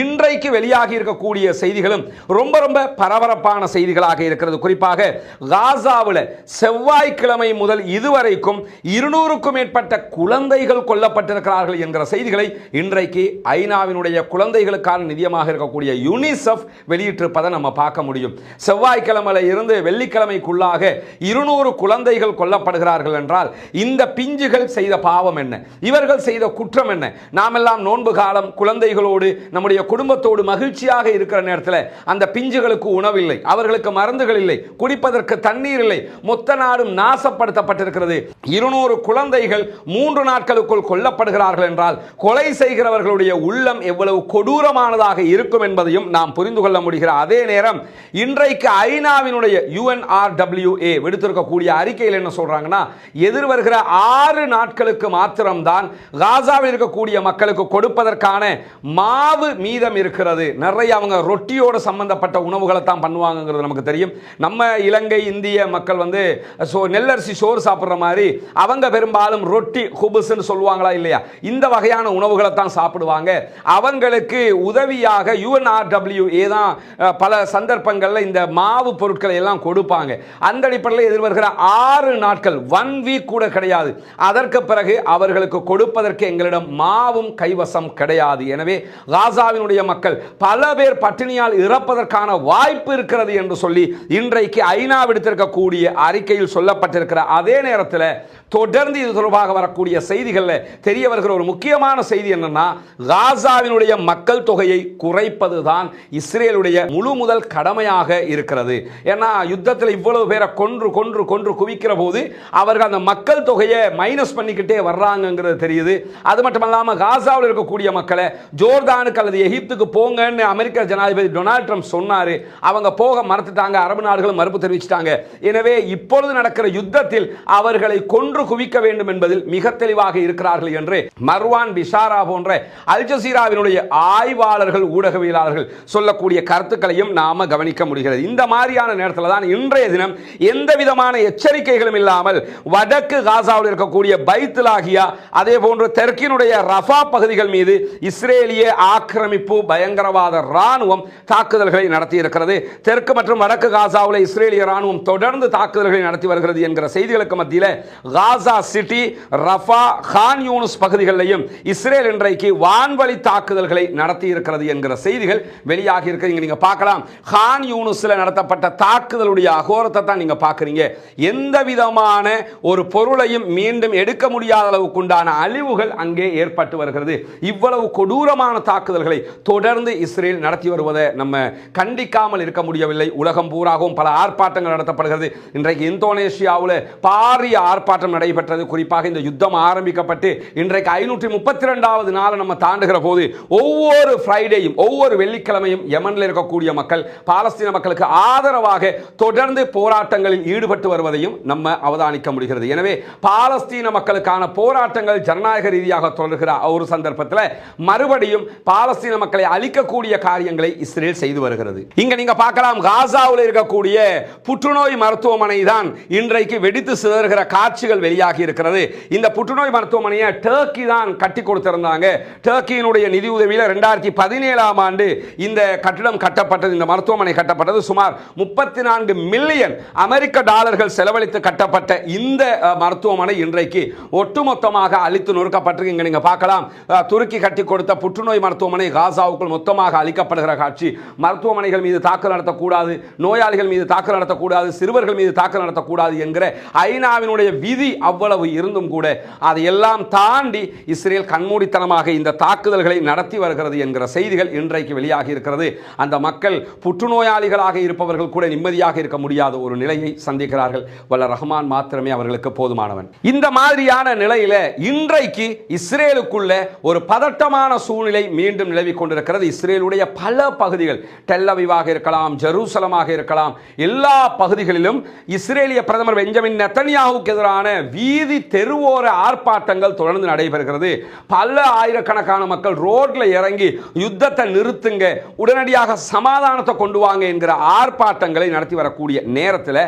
இன்றைக்கு வெளியாகி இருக்கக்கூடிய செய்திகளும் ரொம்ப ரொம்ப பரபரப்பான செய்திகளாக இருக்கிறது. குறிப்பாக காசாவில் செவ்வாய்க்கிழமை முதல் இதுவரைக்கும் 200க்கும் மேற்பட்ட குழந்தைகள் கொல்லப்பட்டிருக்கிறார்கள் என்கிற செய்திகளை இன்றைக்கு ஐநாவினுடைய குழந்தைகளுக்கான நிதியமாக இருக்கக்கூடிய யூனிசெஃப் வெளியிட்டிருப்பதை நம்ம பார்க்க முடியும். செவ்வாய்க்கிழமையில இருந்து வெள்ளிக்கிழமைக்குள்ளாக 200 குழந்தைகள் கொல்லப்படுகிறார்கள் என்றால் இந்த பிஞ்சுகள் செய்த பாவம் என்ன, இவர்கள் செய்த குற்றம் என்ன? நாமெல்லாம் நோன்பு காலம் குழந்தைகளோடு நம்முடைய குடும்பத்தோடு மகிழ்ச்சியாக இருக்கிற நேரத்தில் அந்த பிஞ்சுகளுக்கு உணவில்லை, அவர்களுக்கு மருந்துகள் இல்லை, குடிப்பதற்கு தண்ணீர் இல்லை, மொத்த நாடும் நாசப்படுத்தப்பட்டிருக்கிறது. 200 குழந்தைகள் 3 நாட்களுக்குள் கொல்லப்படுகிறார்கள் என்றால் கொலை செய்கிறவர்களுடைய உள்ளம் எவ்வளவு கொடூரமானதாக இருக்கும் என்பதையும் நாம் புரிந்து கொள்ள முடிகிற அதே நேரம் இன்றைக்கு ஐநாவினுடைய UNRWA விடுத்திருக்கக்கூடிய அறிக்கையில் என்ன சொல்றாங்கன்னா, எதிர்வருகிற 6 நாட்களுக்கு மாத்திரம்தான் காசாவில் இருக்கக்கூடிய மக்களுக்கு கொடுப்பதற்கான மாவு மீதம் இருக்கிறது. நிறைய அவங்க ரொட்டியோடு சம்பந்தப்பட்ட உணவுகளை தான் பண்ணுவாங்கிறது நமக்கு தெரியும். நம்ம இலங்கை இந்திய மக்கள் நெல்லரிசி சோறு சாப்பிட்ற மாதிரி அவங்க பெரும்பாலும் ரொட்டி ஹுபுஸ்ன்னு சொல்லுவாங்களா இல்லையா, இந்த வகையான உணவுகளை தான் சாப்பிடுவாங்க. அவங்களுக்கு உதவியாக UNRWA தான் பல சந்தர்ப்பங்களில் இந்த மாவு பொருட்களை எல்லாம் கொடுப்பாங்க. அந்த அடிப்படையில் எதிர்வருகிற 6 நாட்கள் 1 வீக் கூட கிடையாது, அதற்கு பிறகு அவர்களுக்கு கொடுப்பதற்கு எங்களிடம் மாவும் கைவசம் கிடையாது. எனவே காசாவினுடைய மக்கள் பல பேர் பட்டினியால் இறப்பதற்கான வாய்ப்பு இருக்கிறது என்று சொல்லி இன்றைக்கு ஐநா விடுத்திருக்கக்கூடிய அறிக்கையில் சொல்லப்பட்டிருக்கிற அதே நேரத்தில் தொடர்ந்து இது தொடர்பாக வரக்கூடிய செய்திகளில் தெரிய வருகிற ஒரு முக்கியமான செய்தி என்னன்னா, காசாவினுடைய மக்கள் தொகையை குறைப்பதுதான் இஸ்ரேலுடைய முழு முதல் கடமையாக இருக்கிறது. ஏன்னா யுத்தத்தில் இவ்வளவு பேரை கொன்று கொன்று கொன்று குவிக்கிற போது அவர்கள் அந்த மக்கள் தொகையை மைனஸ் பண்ணிக்கிட்டே வர்றாங்கிறது தெரியுது. அது மட்டுமல்லாமல் காசாவில் இருக்கக்கூடிய மக்களை ஜோர்தானுக்கு அல்லது எகிப்துக்கு போங்கன்னு அமெரிக்க ஜனாதிபதி டொனால்ட் ட்ரம்ப் சொன்னாரு, அவங்க போக மறுத்துட்டாங்க, அரபு நாடுகளும் மறுப்பு தெரிவிச்சிட்டாங்க. எனவே இப்பொழுது நடக்கிற யுத்தத்தில் அவர்களை கொன்று குவிக்க வேண்டும் என்பதில் மிக தெளிவாக இருக்கிறார்கள் என்று மர்வான் பிஷாரா போன்ற அல் ஜசீராவினுடைய ஆய்வாளர்கள் ஊடகவியலாளர்கள் சொல்லக்கூடிய கருத்துக்களையும் நாம கவனிக்க முடிகிறது. இந்த மாதிரியான நேரத்தில் தான் இன்றைய தினம் எந்த விதமான எச்சரிக்கைகளும் இல்லாமல் வடக்கு காசாவில் இருக்கக்கூடிய பைத்துலாகியா அதே போன்று தெற்கினுடைய ரஃபா பகுதிகள் மீது இஸ்ரேலிய ஆக்கிரமிப்பு பயங்கரவாத ராணுவம் தாக்குதல்களை நடத்தி இருக்கிறது. தெற்கு மற்றும் வடக்கு காசாவில் இஸ்ரேலிய ராணுவம் தொடர்ந்து தாக்குதல்களை நடத்தி வருகிறது என்கிற செய்திகளுக்கு மத்தியில் Gaza City, Rafah, Khan Younis பகுதிகளிலும் இஸ்ரேல் இன்றைக்கு வான்வழி தாக்குதல்களை நடத்தி இருக்கிறது என்கிற செய்திகள் வெளியாகி இருக்கிறது. நீங்க பார்க்கலாம், கான் யூனிஸ்ல நடத்தப்பட்ட தாக்குதலுடைய அகோரத்தை தான் நீங்க பார்க்கறீங்க. எந்த விதமான ஒரு பொருளையும் மீண்டும் எடுக்க முடியாத அளவுக்கு உண்டான அழிவுகள் அங்கே ஏற்பட்டு வருகிறது. இவ்வளவு கொடூரமான தாக்குதல்களை தொடர்ந்து இஸ்ரேல் நடத்தி வருவதை நம்ம கண்டிக்காமல் இருக்க முடியவில்லை. உலகம் பூராகவும் பல ஆர்ப்பாட்டங்கள் நடத்தப்படுகிறது. இன்றைக்கு இந்தோனேஷியாவில் பாரிய ஆர்ப்பாட்டம் நடைபெற்றது. குறிப்பாக இந்த யுத்தம் ஆரம்பிக்கப்பட்டு இன்றைக்கு 532வது நாள் நம்ம தாண்டுகிற போது ஒவ்வொரு ஃப்ரைடேயும் ஒவ்வொரு வெள்ளிக்கிழமையும் யமனில் இருக்கக்கூடிய மக்கள் பாலஸ்தீன மக்களுக்கு ஆதரவாக தொடர்ந்து போராட்டங்களில் ஈடுபட்டு வருவதையும் நம்ம அவதானிக்க முடிகிறது. எனவே பாலஸ்தீன மக்களுக்கான போராட்டங்கள் ஜனநாயக ரீதியாக தொடர்கிற ஒரு சந்தர்ப்பத்தில் மறுபடியும் பாலஸ்தீன மக்களை அழிக்கக்கூடிய காரியங்களை இஸ்ரேல் செய்து வருகிறது. இங்க நீங்க பார்க்கலாம், காசாவில் இருக்கக்கூடிய புற்றுநோய் மருத்துவமனை தான் இன்றைக்கு வெடித்து சிதறுகிற காட்சிகள் வெளியாகி இருக்கிறது. இந்த புற்றுநோய் மருத்துவமனையை டர்க்கி தான் கட்டி கொடுத்திருந்தாங்க. டர்க்கியினுடைய நிதி உதவியில் 2017ஆம் ஆண்டு இந்த கட்டிடம் கட்டப்பட்டது, இந்த மருத்துவமனை கட்டப்பட்டது. சுமார் 34 மில்லியன் அமெரிக்க டாலர்கள் செலவழித்து கட்டப்பட்ட இந்த மருத்துவமனை இன்றைக்கு ஒட்டுமொத்தமாக அழித்து நொறுக்கப்பட்டிருக்கு. இங்க நீங்க பார்க்கலாம், துருக்கி கட்டி கொடுத்த புற்றுநோய் மருத்துவமனை காசாவுக்குள் மொத்தமாக அழிக்கப்படுகிற காட்சி. மருத்துவமனைகள் மீது தாக்குதல் நடத்தக்கூடாது, நோயாளிகள் மீது தாக்குதல் நடத்தக்கூடாது, சிறுவர்கள் மீது தாக்குதல் நடத்தக்கூடாது என்கிற ஐநாவினுடைய விதி அவ்வளவு இருந்தும் கூட அதையெல்லாம் தாண்டி இஸ்ரேல் கண்மூடித்தனமாக இந்த தாக்குதல்களை நடத்தி வருகிறது என்கிற செய்திகள் இன்றைக்கு வெளியாகி இருக்கிறது. அந்த மக்கள் புற்றுநோயாளிகளாக இருப்பவர்கள் கூட நிம்மதியாக இருக்க முடியாத ஒரு நிலையை சந்திக்கிறார்கள். வல்ல ரஹ்மான் மாத்திரமே அவர்களுக்கு போதுமானவன். இந்த மாதிரியான நிலையில இன்றைக்கு இஸ்ரேலுக்குள்ள ஒரு பதட்டமான சூழ்நிலை மீண்டும் நிலவிக் கொண்டிருக்கிறது. இஸ்ரேலுடைய பல பகுதிகள், டெல் அவிவாக இருக்கலாம், ஜெருசலமாக இருக்கலாம், எல்லா பகுதிகளிலும் இஸ்ரேலிய பிரதமர் பெஞ்சமின் நெத்தன்யாஹுக்கு எதிரான வீதி தெருவோர ஆர்ப்பாட்டங்கள் தொடர்ந்து நடைபெறுகிறது. பல ஆயிரக்கணக்கான மக்கள் ரோட்ல இறங்கி யுத்தத்தை நிறுத்துங்க, உடனடியாக சமாதானத்தை கொண்டு வாங்க என்கிற ஆர்ப்பாட்டங்களை நடத்தி வரக்கூடிய நேரத்தில்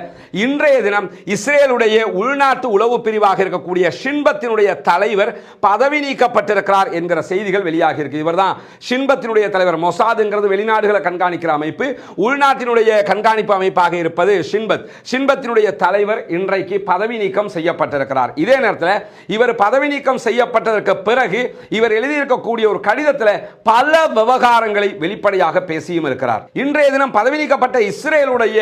இன்றைய தினம் இஸ்ரேலுடைய உள்நாட்டு உளவு பிரிவாக இருக்கக்கூடிய ஷின்பத்தினுடைய தலைவர் பதவி நீக்கப்பட்டிருக்கிறார் என்கிற செய்திகள் வெளியாகி இருக்கு. இவர்தான் ஷின்பத்தினுடைய தலைவர். மொசாதுங்கிறது வெளிநாடுகளை கண்காணிக்கிற அமைப்பு, உள்நாட்டினுடைய கண்காணிப்பு அமைப்பாக இருப்பது ஷின்பத்தினுடைய தலைவர் இன்றைக்கு பதவி நீக்கம் செய்யப்பட்டிருக்கிறார். இதே நேரத்தில் இவர் பதவி நீக்கம் செய்யப்பட்டதற்கு பிறகு இவர் எழுதியிருக்கக்கூடிய ஒரு கடிதத்தில் பல விவகாரங்களை வெளிப்படையாக பேசியும் இருக்கிறார். இன்றைய தினம் பதவி நீக்கப்பட்ட இஸ்ரேலுடைய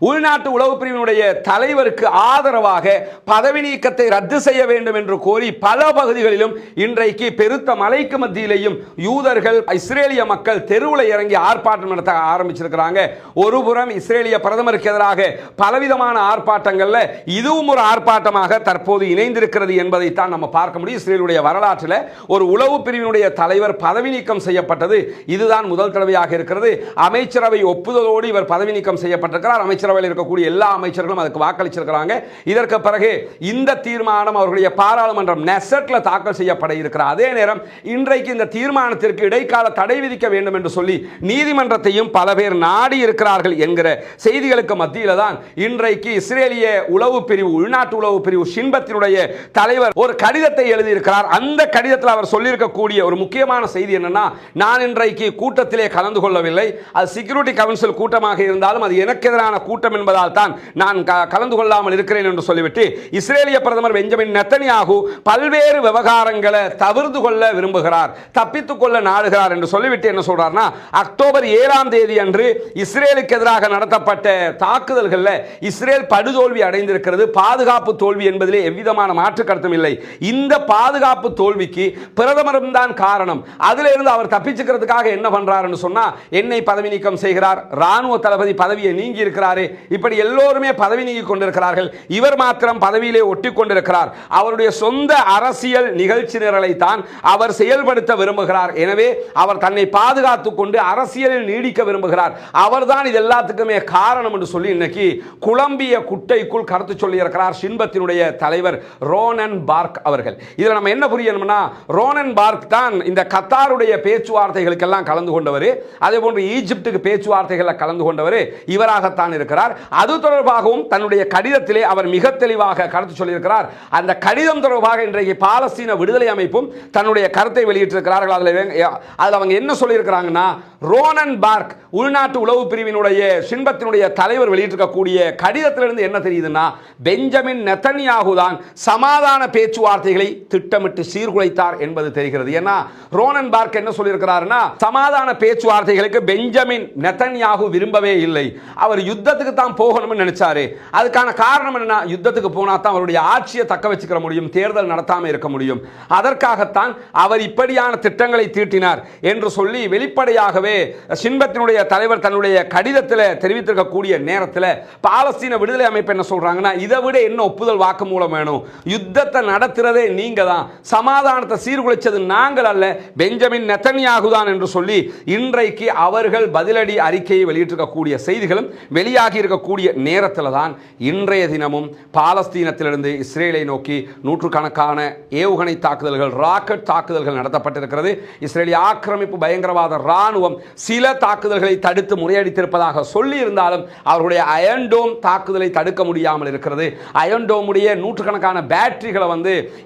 உள்நாட்டு உளவு பிரிவினுடைய தலைவருக்கு ஆதரவாக பதவி நீக்கத்தை ரத்து செய்ய வேண்டும் என்று கோரி பல பகுதிகளிலும் இன்றைக்கு பெருத்த மலைக்கு மத்தியிலேயும் யூதர்கள், இஸ்ரேலிய மக்கள் தெருவில் இறங்கி ஆர்ப்பாட்டம் நடத்த ஆரம்பிச்சிருக்கிறாங்க. ஒருபுறம் இஸ்ரேலிய பிரதமருக்கு எதிராக பலவிதமான ஆர்ப்பாட்டங்கள்ல இதுவும் ஒரு ஆர்ப்பாட்டமாக தற்போது இணைந்திருக்கிறது என்பதைத்தான் நம்ம பார்க்க முடியும். இஸ்ரேலுடைய வரலாற்றில் ஒரு உளவு பிரிவினுடைய தலைவர் பதவி நீக்கம் செய்யப்பட்டது இதுதான் முதல் தடவையாக இருக்கிறது. அமைச்சரவை ஒப்புதலோடு இவர் பதவி நீக்கம் செய்யப்பட்டிருக்கிறார். அமைச்சரவையில் இருக்கக்கூடிய எல்லா அமைச்சர்களும் அதுக்கு வாக்களிச்சிருக்கிறாங்க. இதற்கு பிறகு இந்த தீர்மானம் அவர்களுடைய பாராளுமன்றம் நெசட்ல தாக்கல் செய்யப்பட இருக்கிறார். அதே நேரம் இன்றைக்கு இந்த தீர்மானத்திற்கு இடைக்கால தடை விதிக்க வேண்டும் என்று சொல்லி நீதிமன்றத்தையும் பல பேர் நாடி இருக்கிறார்கள் என்கிற செய்திகளுக்கு மத்தியில் தான் இன்றைக்கு இஸ்ரேலிய உளவு பிரிவு, உள்நாட்டு உளவு பிரிவு ஷின்பத்தினுடைய தலைவர் ஒரு கடிதத்தை எழுதியிருக்கிறார். அந்த கடிதத்தில் அவர் சொல்லியிருக்கக்கூடிய ஒரு முக்கியமான செய்தி என்னன்னா, நான் இன்றைக்கு கூட்டத்திலே கலந்து கொள்ளவில்லை, அது செக்யூரிட்டி கவுன்சில் கூட்டமாக இருந்தாலும் அது எனக்கு எதிரான கூட்டம் என்பதால் தான் நான் கலந்து கொள்ளாமல் இருக்கிறேன் என்று சொல்லிவிட்டு இஸ்ரேலிய பிரதமர் பெஞ்சமின் நெத்தனியாகு பல்வேறு விவகாரங்களை தவிர்த்து கொள்ள விரும்புகிறார், தப்பித்துக் கொள்ள நாடுகிறார் என்று சொல்லிவிட்டு என்ன சொல்றார்னா, அக்டோபர் 7ஆம் தேதி அன்று இஸ்ரேலுக்கு எதிராக நடத்தப்பட்ட தாக்குதல்களில் இஸ்ரேல் படுதோல்வி அடைந்திருக்கிறது, பாதுகாப்பு தோல்வி என்பதிலே எவ்விதமான மாற்று கருத்தும் இல்லை. இந்த பாதுகாப்பு தோல்விக்கு பிரதமரும் தான் காரணம். அதிலிருந்து அவர் தப்பிச்சுக்கிறதுக்காக என்ன பண்றாருன்னு சொன்னா, என்னை பதவி நீக்கம் செய்கிறார், ராணுவ தளபதி பதவியை நீங்கி இருக்கிறாரு, இப்படி எல்லோருமே பதவி நீங்கி கொண்டிருக்கிறார்கள், இவர் மாத்திரம் பதவியிலே ஒட்டி கொண்டிருக்கிறார். அவருடைய சொந்த அரசியல் நிகழ்ச்சி நிரலை தான் அவர் செயல்படுத்த விரும்புகிறார். எனவே அவர் தன்னை பாதுகாத்துக் கொண்டு அரசியலில் நீடிக்க விரும்புகிறார். அவர்தான் இது எல்லாத்துக்குமே காரணம் என்று சொல்லி இன்னைக்கு குழம்பிய குட்டைக்குள் கருத்து சொல்லி இருக்கிறார் ஷின்பத்தினுடைய தலைவர் ரோனன் பார்க் அவர்கள். இதில் நம்ம என்ன புரியணும்னா, ரோனன் பார்க் தான் இந்த கத்தாருடைய பேச்சுவார்த்தைகளுக்கெல்லாம் கலந்து கொண்டவர், அதே போன்று ஈஜிப்டுக்கு பேச்சுவார்த்தைகளில் கலந்து கொண்டவர் இவராகத்தான் இருக்கிறார். அது தொடர்பாகவும் தன்னுடைய கடிதத்திலே அவர் மிக தெளிவாக கருத்து சொல்லியிருக்கிறார். அந்த கடிதம் தொடர்பாக இன்றைக்கு பாலஸ்தீன விடுதலை அமைப்பும் தன்னுடைய கருத்தை வெளியிட்டிருக்கிறார்கள். அதில் அவங்க என்ன சொல்லியிருக்கிறாங்கன்னா, ரோனன் பார்க் உள்நாட்டு உளவு பிரிவினுடைய ஷின்பத்தினுடைய தலைவர் வெளியிட்டிருக்கக்கூடிய கடிதத்திலிருந்து என்ன தெரியுதுன்னா, பெஞ்சமின் நெத்தனியாகு தான் சமாதான பேச்சுவார்த்தைகளை திட்டமிட்டு சீர்குலைத்தார் என்பது தெரிகிறது. ஏன்னா ரோனன் பார்க் என்ன சொல்லியிருக்கிறார்னா, சமாதான பேச்சுவார்த்தைகளுக்கு பெஞ்சமின் நெத்தனியாகு விரும்பவே இல்லை, அவர் யுத்தத்துக்கு தான் போகணும்னு நினைச்சாரு. அதுக்கான காரணம் என்ன, யுத்தத்துக்கு போனா தான் அவருடைய ஆட்சியை தக்க வச்சுக்கிற முடியும், தேர்தல் நடத்தாம இருக்க முடியும், அதற்காகத்தான் அவர் இப்படியான திட்டங்களை தீட்டினார் என்று சொல்லி வெளிப்படையாகவே ஷின்பத்தினுடைய தலைவர் தன்னுடைய கடிதத்தில் தெரிவித்திருக்கக்கூடிய நேரத்தில் பாலஸ்தீன விடுதலை அமைப்பு என்ன சொல்றாங்கன்னா, இதை விட என்ன ஒப்புதல் வாக்குமூலம் வேணும், யுத்தத்தை நடத்துறதே நீங்க தான், சமாதானத்தை சீர்குலைச்சது நாங்கள் அல்ல, பெஞ்சமின் நெத்தனியாகு தான் என்று சொல்லி இன்றைக்கு அவர்கள் பதிலடி அறிக்கையை வெளியிட்டிருக்கக்கூடிய செய்திகளும் வெளியாகி இருக்கக்கூடிய நேரத்தில் தான் இன்றைய தினமும் பாலஸ்தீனத்திலிருந்து இஸ்ரேலை நோக்கி நூற்றுக்கணக்கான ஏவுகணை தாக்குதல்கள், ராக்கெட் தாக்குதல்கள் நடத்தப்பட்டிருக்கிறது. இஸ்ரேலிய ஆக்கிரமிப்பு பயங்கரவாத ராணுவம் சில தாக்குதல்களை தடுத்து முறியடித்திருப்பதாக சொல்லி இருந்தாலும் அவர்களுடைய அயன் டோம் தாக்குதலை தடுக்க முடியாமல் இருக்கிறது. அயன் டோமுடைய நூற்றுக்கணக்கான பேட்டரிகளை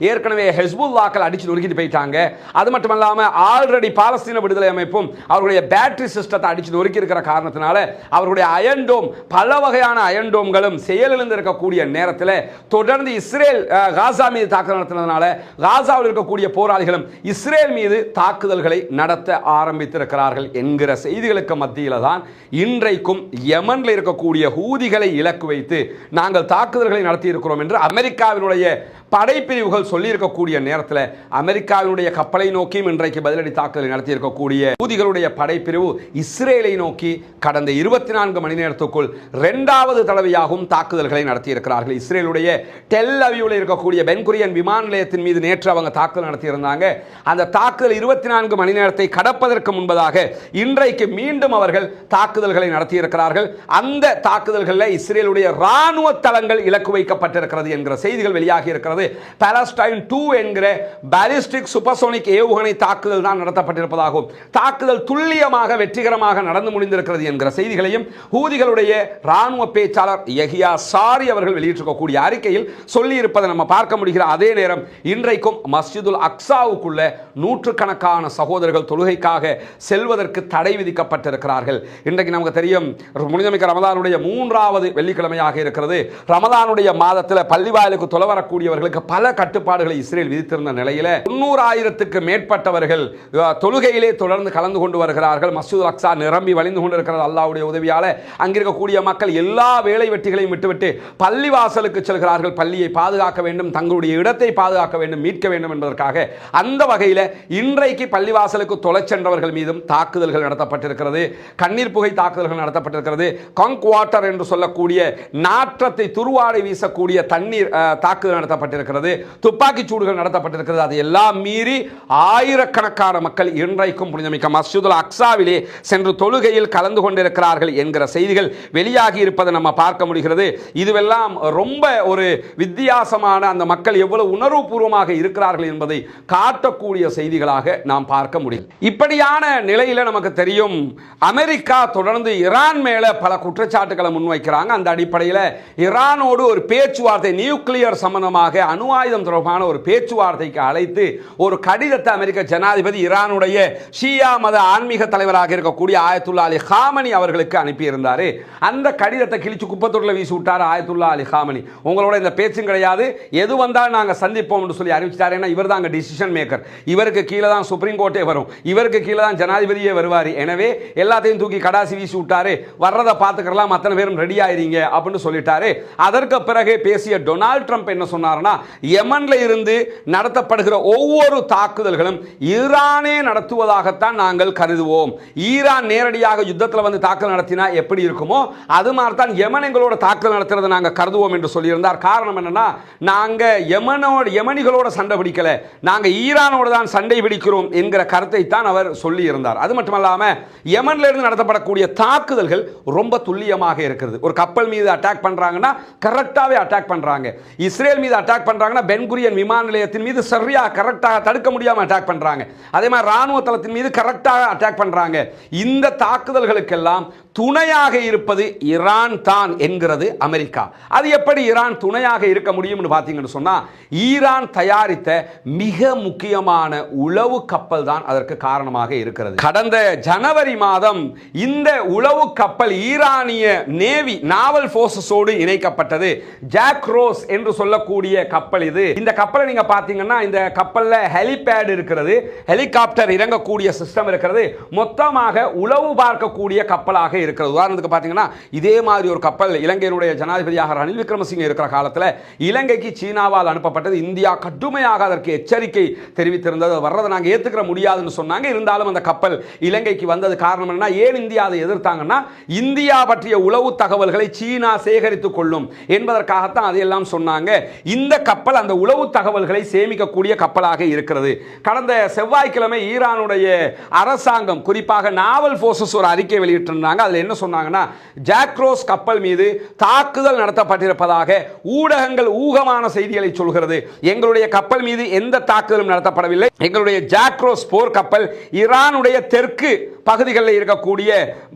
ஏற்கனவே ஹெஸ்புல்லாக்கள் அடிச்சு நொறுக்கிட்டு போயிட்டாங்க. அது மட்டுமல்லாம ஆல்ரெடி பாலஸ்தீன விடுதலை அமைப்பும் அவர்களுடைய பேட்டரி சிஸ்டத்தை அடிச்சு நொறுக்கி இருக்கிற காரணத்தினால அவர்களுடைய அயன் டோம், பல வகையான அயன் டோம்களும் செயலிழந்து இருக்கக்கூடிய நேரத்தில் தொடர்ந்து இஸ்ரேல் காசா மீது தாக்குதல் நடத்தினதுனால காசாவில் இருக்கக்கூடிய போராளிகளும் இஸ்ரேல் மீது தாக்குதல்களை நடத்த ஆரம்பித்திருக்கிறார்கள் என்கிற செய்திகளுக்கு மத்தியில் தான் இன்றைக்கும் யமனில் இருக்கக்கூடிய ஹூதிகளை இலக்கு வைத்து நாங்கள் தாக்குதல்களை நடத்தி இருக்கிறோம் என்று அமெரிக்காவினுடைய படைப்பிரிவுகள் சொல்லியிருக்கக்கூடிய நேரத்தில் அமெரிக்காவினுடைய கப்பலை நோக்கியும் இன்றைக்கு பதிலடி தாக்குதலை நடத்தி இருக்கக்கூடிய ஹூதிகளுடைய படைப்பிரிவு இஸ்ரேலை நோக்கி கடந்த 24 மணி நேரத்துக்குள் 2வது தடவையாகவும் தாக்குதல்களை நடத்தி இருக்கிறார்கள். இஸ்ரேலுடைய டெல் அவிவில் இருக்கக்கூடிய பென்குரியன் விமான நிலையத்தின் மீது நேற்று அவங்க தாக்குதல் நடத்தியிருந்தாங்க. அந்த தாக்குதல் 24 மணி நேரத்தை கடப்பதற்கு முன்பதாக இன்றைக்கு மீண்டும் அவர்கள் தாக்குதல்களை நடத்தியிருக்கிறார்கள். அந்த தாக்குதல்களில் இஸ்ரேலுடைய ராணுவ தளங்கள் இலக்கு வைக்கப்பட்டிருக்கிறது என்கிற செய்திகள் வெளியாகி இருக்கிறது. சொல்லப்படுகிறது. பாலஸ்டைன் 2 என்கிற பாலிஸ்டிக் சூப்பர்சோனிக் ஏவுகணை தாக்குதல் தான் நடத்தப்பட்டிருப்பதாகவும் தாக்குதல் துல்லியமாக வெற்றிகரமாக நடந்து முடிந்திருக்கிறது என்கிற செய்திகளையும் ஹூதிகளுடைய ராணுவ பேச்சாளர் யஹியா சாரி அவர்கள் வெளியிட்டிருக்கக்கூடிய அறிக்கையில் சொல்லி இருப்பதை நம்ம பார்க்க முடிகிற அதே நேரம் இன்றைக்கும் மஸ்ஜிதுல் அக்ஸாவுக்குள்ள நூற்றுக்கணக்கான சகோதரர்கள் தொழுகைக்காக செல்வதற்கு தடை விதிக்கப்பட்டிருக்கிறார்கள். இன்றைக்கு நமக்கு தெரியும் புனிதமிக்க ரமதானுடைய 3வது வெள்ளிக்கிழமையாக இருக்கிறது. ரமதானுடைய மாதத்தில் பள்ளிவாயலுக்கு தொலை வரக்கூடியவர்களுக்கு பல கட்டுப்பாடுகளை இஸ்ரேல் விதித்திருந்த நிலையில் 90,000க்கு மேற்பட்டவர்கள் தொழுகையிலே தொடர்ந்து கலந்து கொண்டு வருகிறார்கள். மஸ்ஜிதுல் அக்ஸா நிரம்பி வழிந்து கொண்டிருக்கிறது. அல்லாஹ்வுடைய உதவியால் அங்கிருக்கக்கூடிய மக்கள் எல்லா வேலை வெட்டிகளையும் விட்டுவிட்டு பள்ளிவாசலுக்கு செல்கிறார்கள். பள்ளியை பாதுகாக்க வேண்டும், தங்களுடைய இடத்தை பாதுகாக்க வேண்டும், மீட்க வேண்டும் என்பதற்காக. அந்த வகையில் இன்றைக்கு பள்ளிவாசலுக்கு தொலை சென்றவர்கள் மீதும் தாக்குதல்கள் நடத்தப்பட்டிருக்கிறது. கண்ணீர் புகை தாக்குதல்கள் நடத்தப்பட்டிருக்கிறது. காங்க் வாட்டர் என்று சொல்லக்கூடிய நாற்றத்தை துருவாடை வீசக்கூடிய தண்ணீர் தாக்குதல் நடத்தப்பட்டிருக்கிறது. துப்பாக்கி சூடுகள் நடத்தப்பட்டிருக்கிறது. அது எல்லாம் மீறி ஆயிரக்கணக்கான மக்கள் இன்றைக்கும் புனிதமிக்க மஸ்ஜிதுல் அக்ஸாவிலே சென்று தொழுகையில் கலந்து கொண்டிருக்கிறார்கள் என்கிற செய்திகள் வெளியாகி இருப்பதை நம்ம பார்க்க முடிகிறது. இதுவெல்லாம் ரொம்ப ஒரு வித்தியாசமான, அந்த மக்கள் எவ்வளவு உணர்வுபூர்வமாக இருக்கிறார்கள் என்பதை காட்டக்கூடிய செய்திகளாக நாம் பார்க்க முடியும். இப்படியான நிலையில் நமக்கு தெரியும் அமெரிக்கா தொடர்ந்து ஈரான் மேல பல குற்றச்சாட்டுகளை முன்வைக்கிறாங்க. அந்த அடிப்படையில் ஈரானோடு ஒரு பேச்சுவார்த்தை, நியூக்ளியர் சம்பந்தமாக அணு ஆயுதம் தொடர்பான ஒரு பேச்சுவார்த்தைக்கு அழைத்து ஒரு கடிதத்தை அமெரிக்க ஜனாதிபதி ஈரானுடைய ஷியா மத ஆன்மீக தலைவராக இருக்கக்கூடிய ஆயத்துல்லா அலி காமனி அவர்களுக்கு அனுப்பியிருந்தார். அந்த கடிதத்தை கிழிச்சு குப்பத்தூரில் வீசி விட்டார் ஆயத்துல்லா அலி காமனி. உங்களோட இந்த பேச்சும் கிடையாது, எது வந்தால் நாங்கள் சந்திப்போம் என்று சொல்லி அறிவிச்சிட்டார். ஏன்னா இவர் தான் டிசிஷன் மேக்கர். இவருக்கு கீழே தான் சுப்ரீம் கோர்ட்டே வரும், இவருக்கு கீழே தான் ஜனாதிபதியே வருவார். எனவே எல்லாத்தையும் தூக்கி கடாசி வீசி விட்டாரு. வர்றதை பார்த்துக்கலாம், அத்தனை பேரும் ரெடி ஆயிருங்க அப்படின்னு சொல்லிட்டாரு. அதற்கு பிறகு பேசிய டொனால்ட் ட்ரம்ப் என்ன சொன்னார்னா, யமன்ல இருந்து நடத்தப்படுகிற ஒவ்வொரு தாக்குதல்களும் ஈரானே நடத்துவதாகத்தான் நாங்கள் கருதுவோம். ஈரான் நேரடியாக யுத்தத்தில் வந்து தாக்குதல் நடத்தினா எப்படி இருக்குமோ அது மாதிரி தான் யமன் எங்களோட தாக்குதல் நடத்துறதை நாங்கள் கருதுவோம் என்று சொல்லியிருந்தார். காரணம் என்னன்னா, நாங்க யமனிகளோட சண்டை பிடிக்கல, நாங்க ஈரானோட தான் சண்டை பிடிக்கிறோம் என்கிற கருத்தை தான் அவர் சொல்லி இருந்தார். அது மட்டுமல்லாம யமன்ல இருந்து நடத்தப்படக்கூடிய தாக்குதல்கள் ரொம்ப துல்லியமாக இருக்கிறது. ஒரு கப்பல் மீது அட்டாக் பண்றாங்கன்னா கரெக்டாவே அட்டாக் பண்றாங்க. இஸ்ரேல் மீது அட்டாக் பண்றாங்கன்னா பென்குரியன் விமான நிலையத்தின் மீது சரியா கரெக்டாக தடுக்க முடியாம அட்டாக் பண்றாங்க. அதே மாதிரி ராணுவ தளத்தின் மீது கரெக்டாக அட்டாக் பண்றாங்க. இந்த தாக்குதல்களுக்கெல்லாம் துணையாக இருப்பது ஈரான் தான் என்கிறது அமெரிக்கா. அது எப்படி ஈரான் துணையாக இருக்க முடியும் பார்த்தீங்கன்னு சொன்னா, ஈரான் தயாரித்த மிக முக்கியமான உளவு கப்பல் தான் அதற்கு காரணமாக இருக்கிறது. கடந்த ஜனவரி மாதம் இந்த உளவு கப்பல் ஈரானிய நேவி நாவல் போர்சஸோடு இணைக்கப்பட்டது. ஜாக்ரோஸ் என்று சொல்லக்கூடிய கப்பல் இது. இந்த கப்பலை நீங்க பாத்தீங்கன்னா, இந்த கப்பல்ல ஹெலிபேட் இருக்கிறது, ஹெலிகாப்டர் இறங்கக்கூடிய சிஸ்டம் இருக்கிறது. மொத்தமாக உளவு பார்க்கக்கூடிய கப்பலாக இருக்கிறது. உதாரணத்துக்கு பாத்தீங்கன்னா, இதே மாதிரி ஒரு கப்பல் இலங்கையினுடைய ஜனாதிபதியாக ரணில் விக்ரமசிங்கே இருக்கிற காலத்தில் இலங்கைக்கு சீனாவால் அனுப்பப்பட்டது. இந்தியா கடுமையாக அதற்கு எச்சரிக்கை தெரிவித்திருந்தது. வர்றதை நாங்கள் ஏற்றுக்கிற முடியாதுன்னு சொன்னாங்க. இருந்தாலும் அந்த கப்பல் இலங்கைக்கு வந்தது காரணம் என்ன, ஏன் இந்தியா அதை எதிர்த்தாங்கன்னா, இந்தியா பற்றிய உளவு தகவல்களை சீனா சேகரித்துக் கொள்ளும் என்பதற்காகத்தான் அதையெல்லாம் சொன்னாங்க. இந்த கப்பல் அந்த உளவு தகவல்களை சேமிக்கக்கூடிய கப்பலாக இருக்கிறது. கடந்த செவ்வாய்க்கிழமை ஈரானுடைய அரசாங்கம், குறிப்பாக நாவல் போர்சஸ் ஒரு அறிக்கை வெளியிட்டிருந்தாங்க. அதில் என்ன சொன்னாங்கன்னா, ஜாக்ரோஸ் கப்பல் மீது தாக்குதல் நடத்தப்பட்டிருப்பதாக ஊடகங்கள் ஊகமான செய்திகளை சொல்கிறது. எங்களுடைய கப்பல் மீது எந்த தாக்குதலும் நடத்தப்படவில்லை. எங்களுடைய ஜாக்ரோஸ் போர் கப்பல் ஈரானுடைய தெற்கு பகுதிகளில் இருக்கக்கூடிய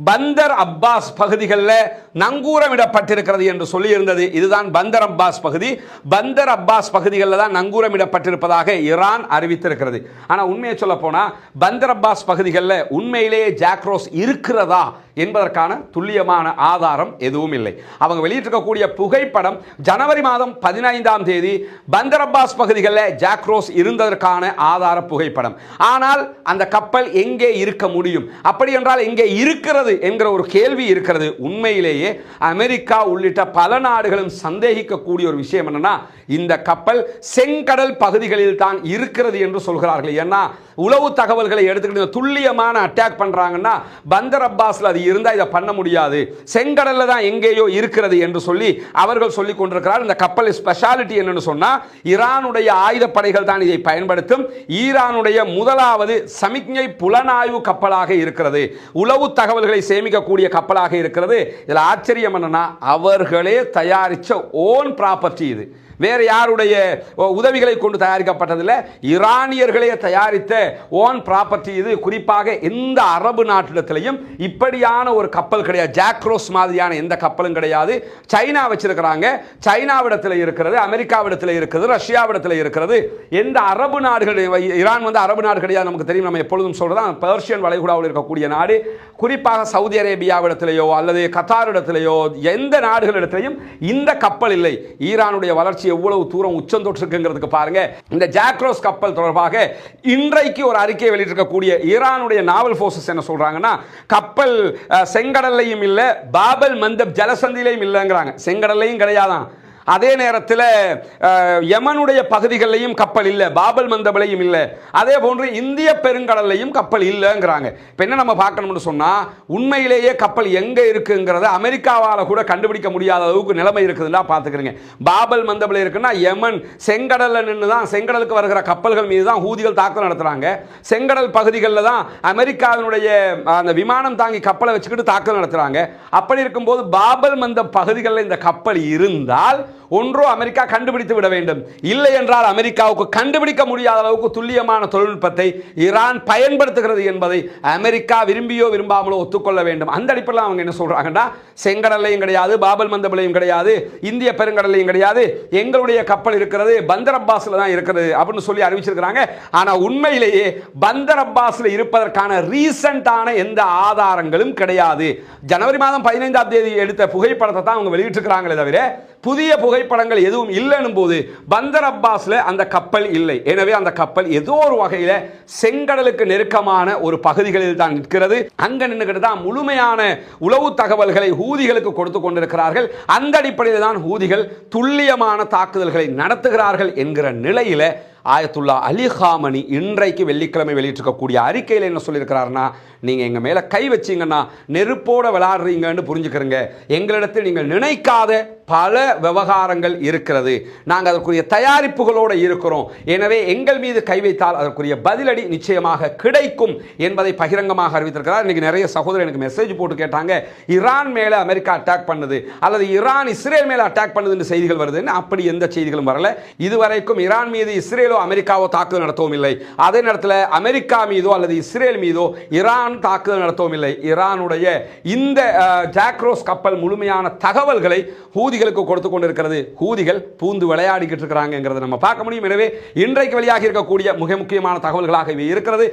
பந்தர் அப்பாஸ் பகுதிகளில் நங்கூரமிடப்பட்டிருக்கிறது என்று சொல்லியிருந்தது. இதுதான் பந்தர் அப்பாஸ் பகுதி. பந்தர் அப்பாஸ் பகுதிகளில் தான் நங்கூரமிடப்பட்டிருப்பதாக ஈரான் அறிவித்திருக்கிறது. ஆனால் உண்மையை சொல்ல போனால் பந்தர் அப்பாஸ் பகுதிகளில் உண்மையிலேயே ஜாக்ரோஸ் இருக்கிறதா என்பதற்கான துல்லியமான ஆதாரம் எதுவும் இல்லை. அவங்க வெளியிட்டிருக்கக்கூடிய புகைப்படம் ஜனவரி மாதம் 15ஆம் தேதி பந்தர் அப்பாஸ் பகுதிகளில் ஜாக்ரோஸ் இருந்ததற்கான ஆதார புகைப்படம். ஆனால் அந்த கப்பல் எங்கே இருக்க முடியும், அப்படி என்றால் எங்கே இருக்கிறது என்கிற ஒரு கேள்வி இருக்கிறது. உண்மையிலேயே அமெரிக்கா உள்ளிட்ட பல நாடுகளும் சந்தேகிக்கக்கூடிய ஒரு விஷயம் என்னன்னா, இந்த கப்பல் செங்கடல் பகுதிகளில் தான் இருக்கிறது என்று சொல்கிறார்கள். ஏன்னா உளவு தகவல்களை எடுத்துக்கிட்டு துல்லியமான அட்டாக் பண்றாங்கன்னா, பந்தர் அப்பாஸ்ல அது இருந்தா இதை பண்ண முடியாது, செங்கடல்ல தான் எங்கேயோ இருக்கிறது என்று சொல்லி அவர்கள் சொல்லிக் கொண்டிருக்கிறார். இந்த கப்பல் ஸ்பெஷாலிட்டி என்னன்னு சொன்னா, ஈரானுடைய ஆயுதப்படைகள் தான் இதை பயன்படுத்தும். ஈரானுடைய முதலாவது சமிக்ஞை புலனாய்வு கப்பலாக இருக்கிறது. உளவு தகவல்களை சேமிக்கக்கூடிய கப்பலாக இருக்கிறது. இதில் ஆச்சரியம் என்னன்னா, அவர்களே தயாரிச்ச ஓன் ப்ராப்பர்ட்டி இது. வேறு யாருடைய உதவிகளை கொண்டு தயாரிக்கப்பட்டதில்லை. ஈரானியர்களே தயாரித்த ஓன் ப்ராப்பர்ட்டி இது. குறிப்பாக எந்த அரபு நாட்டிடத்திலையும் இப்படியான ஒரு கப்பல் கிடையாது. ஜாக்ரோஸ் மாதிரியான எந்த கப்பலும் கிடையாது. சைனா வச்சிருக்கிறாங்க, சைனாவிடத்தில் இருக்கிறது, அமெரிக்காவிடத்தில் இருக்கிறது, ரஷ்யாவிடத்தில் இருக்கிறது. எந்த அரபு நாடுகள், ஈரான் வந்து அரபு நாடு கிடையாது, நமக்கு தெரியும். நம்ம எப்பொழுதும் சொல்றோம் பெர்ஷியன் வளைகுடாவில் இருக்கக்கூடிய நாடு. குறிப்பாக சவுதி அரேபியாவிடத்திலேயோ அல்லது கத்தாரிடத்திலேயோ எந்த நாடுகளிடத்திலையும் இந்த கப்பல் இல்லை. ஈரானுடைய வளர்ச்சி எவ்வளவு தூரம் உச்சம் தொற்றுங்கிறதுக்கு பாருங்க. இந்த ஜாக்ரோஸ் கப்பல் தொடர்பாக இன்றைக்கு ஒரு அறிக்கை வெளியிட்டிருக்கக்கூடிய ஈரானுடைய நாவல் போர்சஸ் என்ன சொல்றாங்கன்னா, கப்பல் செங்கடல்லையும் இல்ல, பாபல் மந்தப் ஜலசந்திலையும் இல்லைங்கிறாங்க. செங்கடல்லையும் கிடையாதான். அதே நேரத்தில் யமனுடைய பகுதிகளிலையும் கப்பல் இல்லை, பாபல் மந்தபிலையும் இல்லை. அதே போன்று இந்திய பெருங்கடல்லையும் கப்பல் இல்லைங்கிறாங்க. இப்போ என்ன நம்ம பார்க்கணும்னு சொன்னால், உண்மையிலேயே கப்பல் எங்கே இருக்குங்கிறத அமெரிக்காவால் கூட கண்டுபிடிக்க முடியாத அளவுக்கு நிலைமை இருக்குதுன்னா பார்த்துக்கிறீங்க. பாபல் மந்தபில் இருக்குன்னா யமன் செங்கடலில் நின்று தான், செங்கடலுக்கு வருகிற கப்பல்கள் மீது தான் ஹூதிகள் தாக்குதல் நடத்துகிறாங்க. செங்கடல் பகுதிகளில் தான் அமெரிக்காவினுடைய அந்த விமானம் தாங்கி கப்பலை வச்சுக்கிட்டு தாக்குதல் நடத்துகிறாங்க. அப்படி இருக்கும்போது பாபல் மந்த பகுதிகளில் இந்த கப்பல் இருந்தால் ஒன்றோ அமெரிக்கா கண்டுபிடித்து விட வேண்டும், இல்லை என்றால் அமெரிக்காவுக்கு கண்டுபிடிக்க முடியாத அளவுக்கு துல்லியமான தொழில்நுட்பத்தை ஈரான் பயன்படுத்துகிறது என்பதை அமெரிக்கா விரும்பியோ விரும்பாமலோ ஒத்துக்கொள்ள வேண்டும். அந்த அடிப்படையில் அவங்க என்ன சொல்றாங்கன்னா, செங்கடல்லையும் கிடையாது, பாபல் மந்தபிலையும் கிடையாது, இந்திய பெருங்கடல்லையும் கிடையாது, எங்களுடைய கப்பல் இருக்கிறது பந்தர் அப்பாஸ்ல தான் இருக்கிறது அப்படின்னு சொல்லி அறிவிச்சிருக்கிறாங்க. ஆனா உண்மையிலேயே பந்தர் அப்பாஸ்ல இருப்பதற்கான ரீசன்டான எந்த ஆதாரங்களும் கிடையாது. ஜனவரி மாதம் 15ஆம் தேதி எடுத்த புகைப்படத்தை தான் அவங்க வெளியிட்டிருக்கிறாங்களே தவிர புதிய புகைப்படங்கள் எதுவும் இல்லைன்னும் போது பந்தர் அப்பாஸ்ல அந்த கப்பல் இல்லை. எனவே அந்த கப்பல் ஏதோ ஒரு வகையில செங்கடலுக்கு நெருக்கமான ஒரு பகுதிகளில் தான் நிற்கிறது. அங்க நின்றுகிட்டு தான் முழுமையான உளவு தகவல்களை ஹூதிகளுக்கு கொடுத்து கொண்டிருக்கிறார்கள். அந்த அடிப்படையில் தான் ஹூதிகள் துல்லியமான தாக்குதல்களை நடத்துகிறார்கள் என்கிற நிலையில ஆயத்துல்லா அலி காமனி இன்றைக்கு வெள்ளிக்கிழமை வெளியிட்டிருக்கக்கூடிய அறிக்கையில் என்ன சொல்லியிருக்கிறார்னா, நீங்கள் எங்கள் மேலே கை வச்சிங்கன்னா நெருப்போட விளையாடுறீங்கன்னு புரிஞ்சுக்கிறங்க. எங்களிடத்தில் நீங்கள் நினைக்காத பல விவகாரங்கள் இருக்கிறது, நாங்கள் அதற்குரிய தயாரிப்புகளோடு இருக்கிறோம். எனவே எங்கள் மீது கை வைத்தால் அதற்குரிய பதிலடி நிச்சயமாக கிடைக்கும் என்பதை பகிரங்கமாக அறிவித்திருக்கிறார். இன்னைக்கு நிறைய சகோதரர் எனக்கு மெசேஜ் போட்டு கேட்டாங்க, ஈரான் மேலே அமெரிக்கா அட்டாக் பண்ணுது அல்லது ஈரான் இஸ்ரேல் மேலே அட்டாக் பண்ணுதுன்னு செய்திகள் வருதுன்னு. அப்படி எந்த செய்திகளும் வரல. இதுவரைக்கும் ஈரான் மீது இஸ்ரேலோ அமெரிக்காவோ தாக்குதல் நடத்தவும் இல்லை. அதே நேரத்தில் அமெரிக்கா மீதோ அல்லது இஸ்ரேல் மீதோ ஈரான் தாக்குதல் நடத்தவும் இல்லை. ஈரானுடைய இந்த ஜாக்ரோஸ் கப்பல் முழுமையான தகவல்களை ஹூதிகளுக்கு கொடுத்து கொண்டிருக்கிறது. ஹூதிகள் பூந்து விளையாடிக்கிட்டு இருக்கிறாங்கிறத நம்ம பார்க்க முடியும். எனவே இன்றைக்கு வெளியாகி இருக்கக்கூடிய மிக முக்கியமான தகவல்களாக இவை இருக்கிறது.